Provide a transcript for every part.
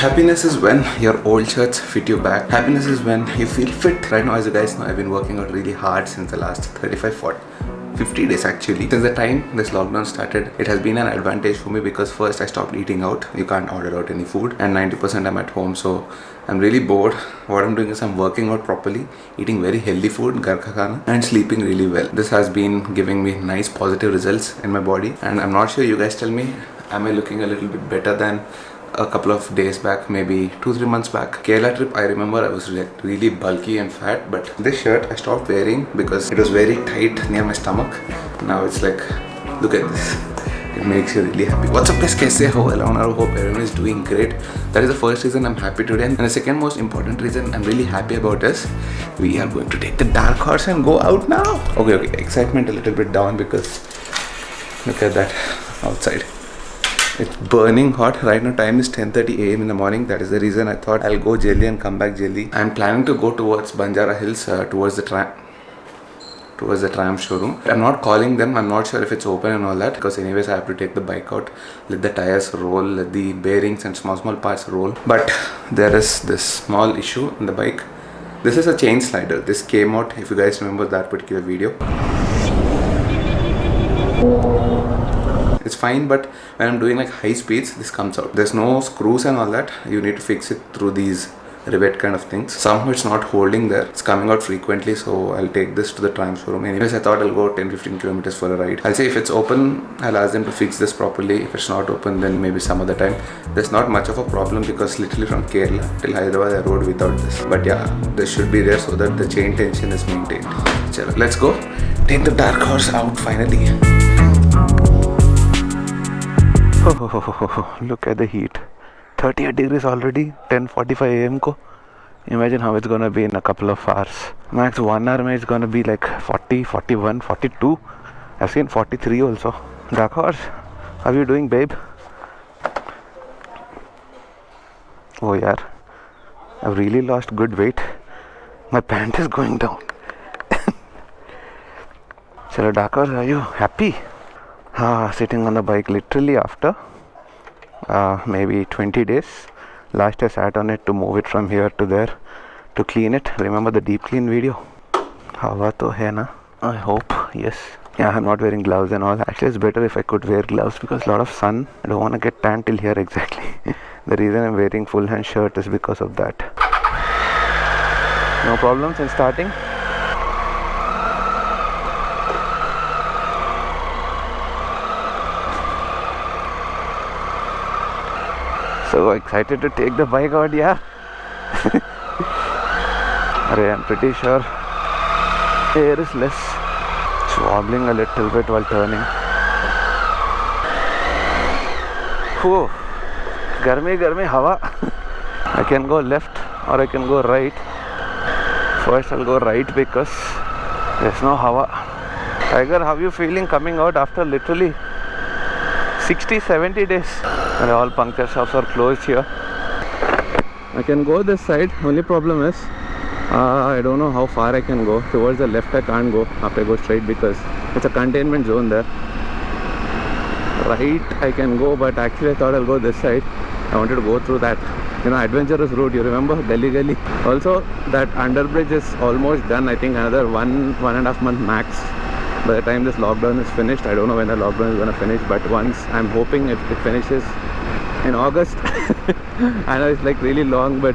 Happiness is when your old shirts fit you back. Happiness is when you feel fit. Right now, as you guys know, I've been working out really hard since the last 50 days actually. Since the time this lockdown started, it has been an advantage for me because first I stopped eating out. You can't order out any food, and 90% I'm at home, so I'm really bored. What I'm doing is I'm working out properly, eating very healthy food, घर का खाना, and sleeping really well. This has been giving me nice positive results in my body, and I'm not sure, you guys tell me, am I looking a little bit better than a couple of days back, maybe 2-3 months back? Kerala trip, I remember I was really bulky and fat, but this shirt I stopped wearing because it was very tight near my stomach. Now it's like, look at this. It makes you really happy. What's up guys, kaise ho? I hope everyone is doing great. That is the first reason I'm happy today, and the second most important reason I'm really happy about is we are going to take the dark horse and go out now. Okay, excitement a little bit down because look at that outside. It's burning hot. Right now time is 10:30 AM in the morning. That is the reason I thought I'll go jelly and come back jelly. I'm planning to go towards Banjara Hills, towards the tram showroom. I'm not calling them. I'm not sure if it's open and all that, because anyways I have to take the bike out, let the tires roll, let the bearings and small parts roll. But there is this small issue in the bike. This is a chain slider. This came out, if you guys remember that particular video. It's fine, but when I'm doing like high speeds, this comes out. There's no screws and all that. You need to fix it through these rivet kind of things. Somehow it's not holding there. It's coming out frequently, so I'll take this to the tram showroom. Anyways, I thought I'll go 10-15 kilometers for a ride. I'll say if it's open, I'll ask them to fix this properly. If it's not open, then maybe some other time. There's not much of a problem because literally from Kerala till Hyderabad I rode without this. But yeah, this should be there so that the chain tension is maintained. Chalo, let's go. Take the dark horse out finally. Oh, look at the heat. 38 degrees already, 10:45 AM ko. Imagine how it's gonna be in a couple of hours. Max 1 hour mein it's gonna be like 40, 41, 42. I've seen 43 also. Dark horse, how are you doing, babe? Oh yaar, I've really lost good weight. My pant is going down. Chalo, Dark horse, are you happy? Sitting on the bike literally after maybe 20 days. Last I sat on it to move it from here to there to clean it. Remember the deep clean video? Hawa to hai na? I hope, yes. Yeah, I'm not wearing gloves and all. Actually it's better if I could wear gloves because a lot of sun. I don't want to get tan till here exactly. The reason I'm wearing full hand shirt is because of that. No problems in starting? So excited to take the bike out, yeah. I'm pretty sure air is less. It's wobbling a little bit while turning. Whew. Garmi hawa. I can go left or I can go right. First I'll go right because there's no hawa. Tiger, how are you feeling coming out after literally 60-70 days? And all puncture shops are closed here. I can go this side. Only problem is I don't know how far I can go. Towards the left I can't go. Up I go straight because it's a containment zone there. Right I can go, but actually I thought I'll go this side. I wanted to go through that, adventurous route. You remember Delhi Gully? Also that underbridge is almost done. I think another 1.5 month max. By the time this lockdown is finished, I don't know when the lockdown is going to finish, but once, I'm hoping it finishes in August. I know it's like really long, but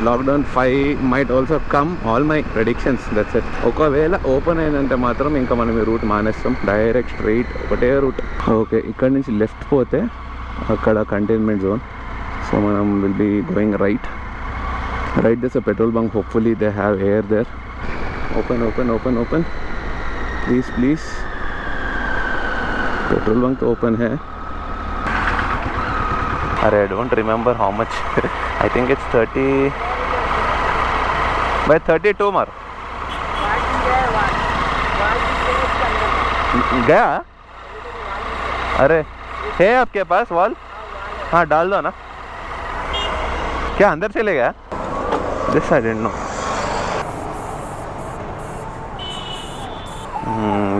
lockdown 5 might also come. All my predictions, that's it. Okavela open ayinante matram inka manam route manestam, direct straight okate route. Okay, ikkada nunchi left pothe akkada containment zone, so manam will be going right. Right, there's a petrol bunk. Hopefully they have air there. Open. Please. Petrol bunk open hai. I don't remember how much. I think it's 30 by 32 mar. गया? अरे है आपके पास wall? हाँ डाल दो ना. क्या अंदर चले गया? This I didn't know.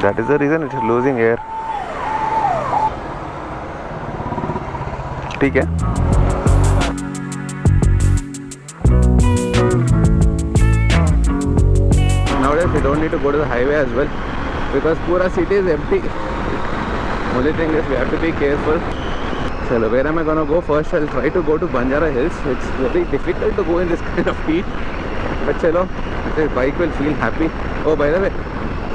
That is the reason it is losing air. ठीक है. Nowadays we don't need to go to the highway as well because pura city is empty. Only thing is we have to be careful. So where am I gonna go first? I'll try to go to Banjara Hills. It's very difficult to go in this kind of heat, but chalo, this bike will feel happy. Oh, by the way,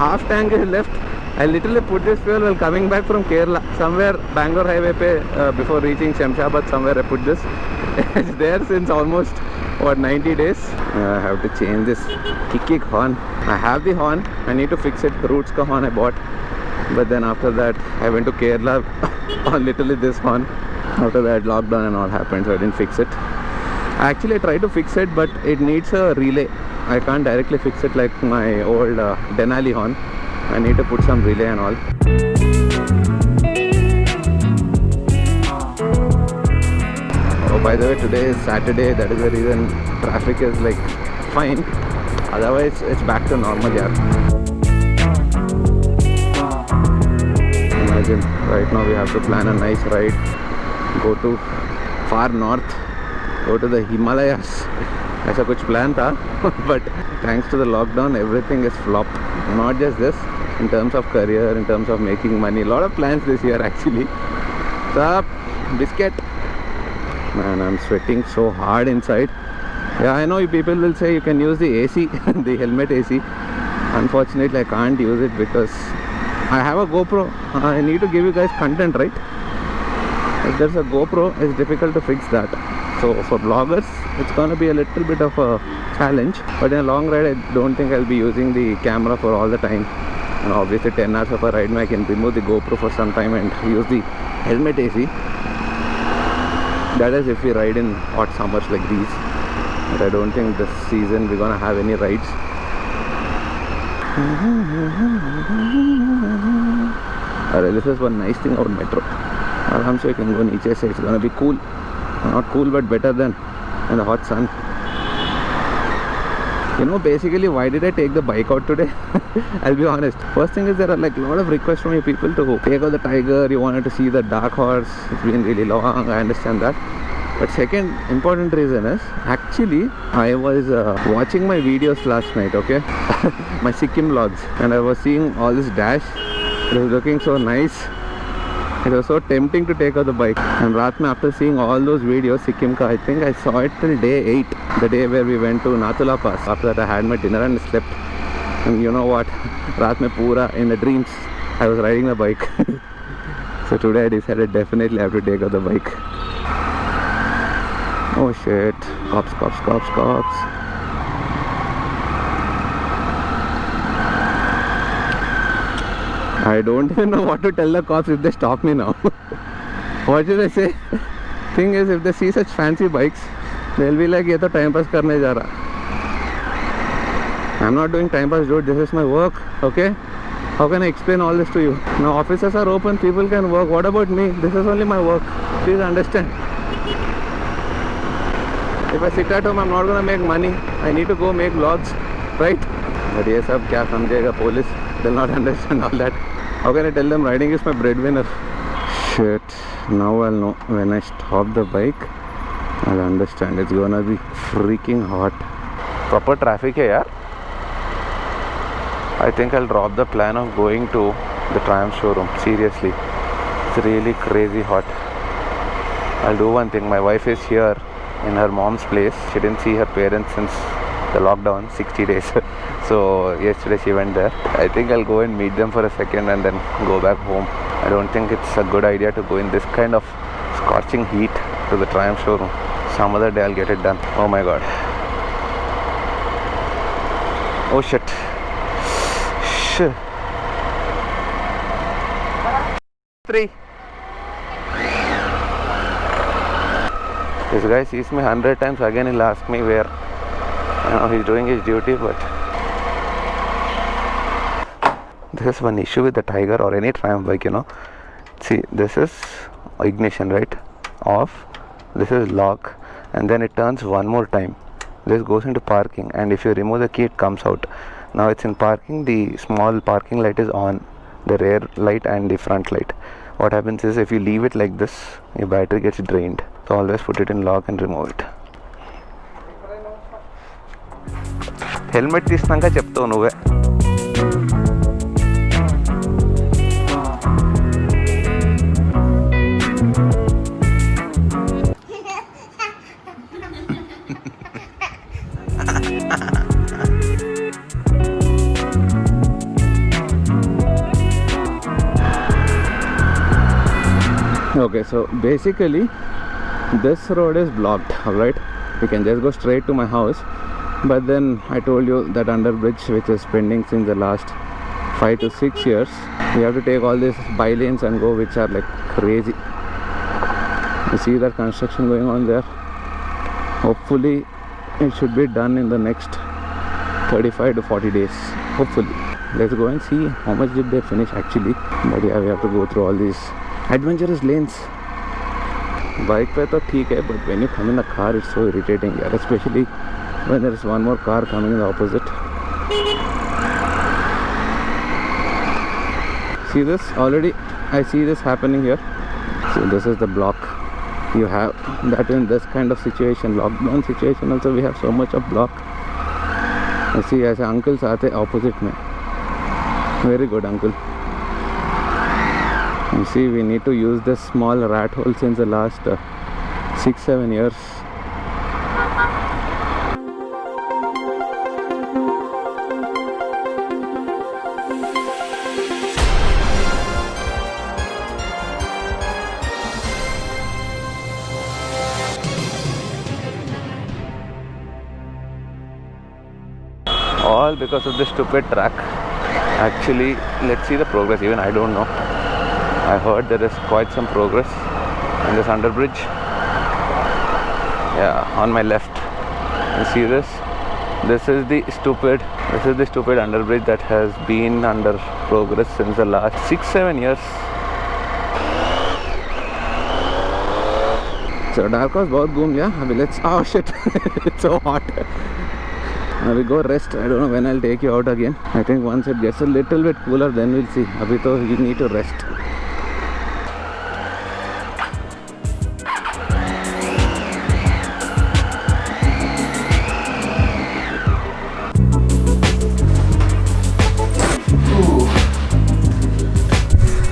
half tank is left. I literally put this fuel while coming back from Kerala. Somewhere Bangalore highway pe, before reaching Shamshabad, somewhere I put this. It's there since almost 90 days. I have to change this kick horn. I have the horn. I need to fix it. Roots ka horn I bought. But then after that I went to Kerala on literally this horn. After that lockdown and all happened, so I didn't fix it. Actually I tried to fix it, but it needs a relay. I can't directly fix it like my old Denali horn. I need to put some relay and all. Oh, by the way, today is Saturday. That is the reason traffic is like fine. Otherwise it's back to normal, yeah. Imagine right now we have to plan a nice ride, go to far north, go to the Himalayas. ऐसा कुछ plan था, but thanks to the lockdown everything is flopped. Not just this, in terms of career, in terms of making money, a lot of plans this year actually. So biscuit, man, I'm sweating so hard inside. Yeah, I know you people will say you can use the AC, the helmet AC. Unfortunately I can't use it because I have a GoPro. I need to give you guys content, right? If there's a GoPro, it's difficult to fix that. So for vloggers, it's gonna be a little bit of a challenge. But in a long ride, I don't think I'll be using the camera for all the time. And obviously 10 hours of a ride, I can remove the GoPro for some time and use the helmet AC. That is if we ride in hot summers like these. But I don't think this season we're gonna have any rides. This is one nice thing about metro. I'm sure you can go niche side. It's gonna be cool. Not cool, but better than in the hot sun. You know, basically why did I take the bike out today? I'll be honest. First thing is there are like a lot of requests from you people to take out the Tiger. You wanted to see the Dark Horse. It's been really long, I understand that. But second important reason is actually I was watching my videos last night, okay? My Sikkim vlogs, and I was seeing all this dash. It was looking so nice. It was so tempting to take out the bike. And raat mein, after seeing all those videos, Sikkim ka, I think I saw it till day 8, the day where we went to Nathula Pass. After that I had my dinner and slept. And you know what? Raat mein pura in the dreams I was riding the bike. So today I decided definitely I have to take out the bike. Oh shit. Cops, cops, cops, cops. I don't even know what to tell the cops if they stop me now. What should I say? Thing is, if they see such fancy bikes, they'll be like, ye to time pass karne ja raha. I'm not doing time pass, dude. This is my work, okay? How can I explain all this to you? Now offices are open, people can work. What about me? This is only my work. Please understand. If I sit at home, I'm not gonna make money. I need to go make vlogs, right? But ye sab kya samjhega police? They'll not understand all that. How can I tell them riding is my breadwinner? Shit. Now I'll know. When I stop the bike, I'll understand. It's gonna be freaking hot. Proper traffic hai yaar. I think I'll drop the plan of going to the Triumph showroom. Seriously. It's really crazy hot. I'll do one thing. My wife is here in her mom's place. She didn't see her parents since the lockdown, 60 days. So yesterday she went there. I think I'll go and meet them for a second and then go back home. I don't think it's a good idea to go in this kind of scorching heat to the Triumph showroom. Some other day I'll get it done. Oh my god. Oh shit. Shit. 3. This guy sees me 100 times, again he'll ask me where. You know, he's doing his duty, but this is one issue with the Tiger or any Triumph bike, you know. See, this is ignition, right? Off. This is lock, and then it turns one more time. This goes into parking, and if you remove the key, it comes out. Now it's in parking. The small parking light is on, the rear light and the front light. what happens is if you leave it like this, your battery gets drained. So always put it in lock and remove it. Helmet తీసినాక చెప్తావు నువ్వే. Okay, so basically this road is blocked, alright? You can just go straight to my house, but then I told you that underbridge which is pending since the last 5 to 6 years, we have to take all these by lanes and go, which are like crazy. You see that construction going on there? Hopefully it should be done in the next 35 to 40 days, hopefully. Let's go and see how much did they finish actually. But yeah, we have to go through all these adventurous lanes. Bike pe to theek hai, but when you come in a car it's so irritating, yeah, especially when there is one more car coming in the opposite. See this? Already I see this happening here. So this is the block you have, that in this kind of situation, lockdown situation also, we have so much of block. I see as uncles aate opposite mein. Very good uncle. You see, we need to use this small rat hole since the last 6-7 years. All because of this stupid track. Actually, let's see the progress. Even I don't know. I heard there is quite some progress in this underbridge. Yeah, on my left. You see this? This is the stupid underbridge that has been under progress since the last 6-7 years. So dark was बहुत घूम गया. अभी let's, oh shit, it's so hot. Now we go rest. I don't know when I'll take you out again. I think once it gets a little bit cooler, then we'll see. Abhi to you need to rest.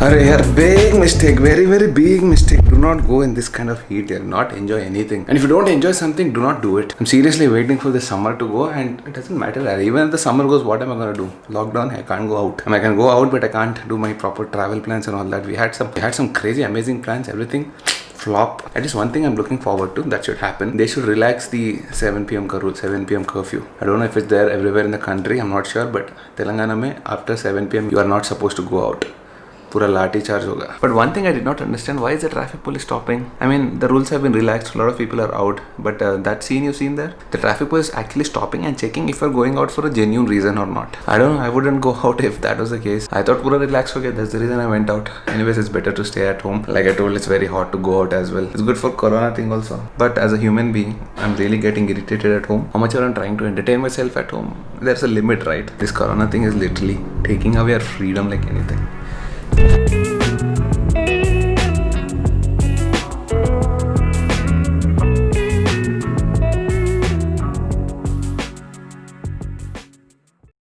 Arey yaar, big mistake, very big mistake. Do not go in this kind of heat. You'll not enjoy anything. And if you don't enjoy something, do not do it. I'm seriously waiting for the summer to go, and it doesn't matter. Even if the summer goes, what am I gonna do? Lockdown, I can't go out. I can go out, but I can't do my proper travel plans and all that. We had some crazy, amazing plans. Everything flop. At least one thing I'm looking forward to that should happen. They should relax the 7 p.m. rule, 7 p.m. curfew. I don't know if it's there everywhere in the country. I'm not sure, but Telangana mein after 7 p.m. you are not supposed to go out. पूरा लाठी charge होगा. But one thing I did not understand, why is the traffic police stopping? I mean, the rules have been relaxed, a lot of people are out, but that scene you've seen there, the traffic police actually stopping and checking if you're going out for a genuine reason or not. I don't know, I wouldn't go out if that was the case. I thought pura relaxed ho gaya, that's the reason I went out. Anyways, it's better to stay at home. Like I told, it's very hot to go out as well. It's good for corona thing also. But as a human being, I'm really getting irritated at home. How much I'm trying to entertain myself at home. There's a limit, right? This corona thing is literally taking away our freedom like anything.